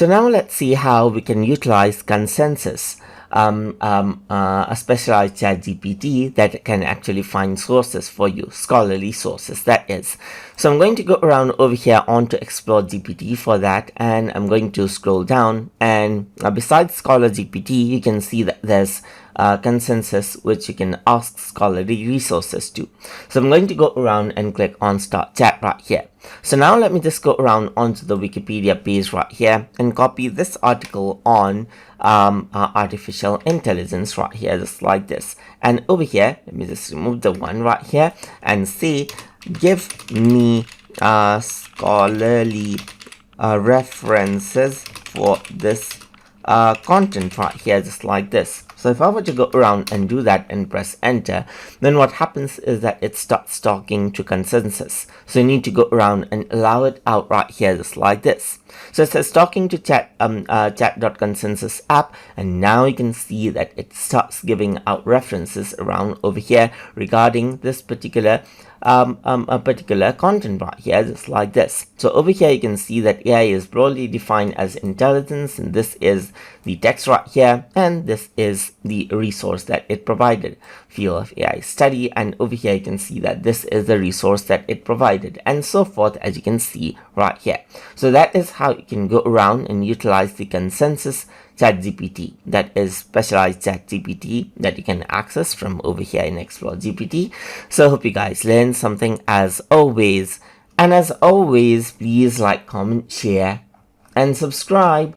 So now let's see how we can utilize consensus, a specialized ChatGPT that can actually find sources for you, scholarly sources that is. So I'm going to go around over here onto Explore GPT for that, and I'm going to scroll down, and besides Scholar GPT, you can see that there's consensus, which you can ask scholarly resources to. So I'm going to go around and click on Start Chat right here. So now let me just go around onto the Wikipedia page right here and copy this article on artificial intelligence right here, just like this. And over here, let me just remove the one right here and say, give me scholarly references for this content right here, just like this. So if I were to go around and do that and press enter, then what happens is that it starts talking to consensus. So you need to go around and allow it out right here, just like this. So it says talking to chat.consensus app, and now you can see that it starts giving out references around over here regarding this particular a particular content right here, just like this. So over here you can see that AI is broadly defined as intelligence, and this is the text right here, and this is the resource that it provided, field of AI study, and over here you can see that this is the resource that it provided, and so forth, as you can see right here. So that is how you can go around and utilize the consensus ChatGPT, that is specialized ChatGPT that you can access from over here in Explore GPT. So I hope you guys learned something as always, and as always, please like, comment, share, and subscribe.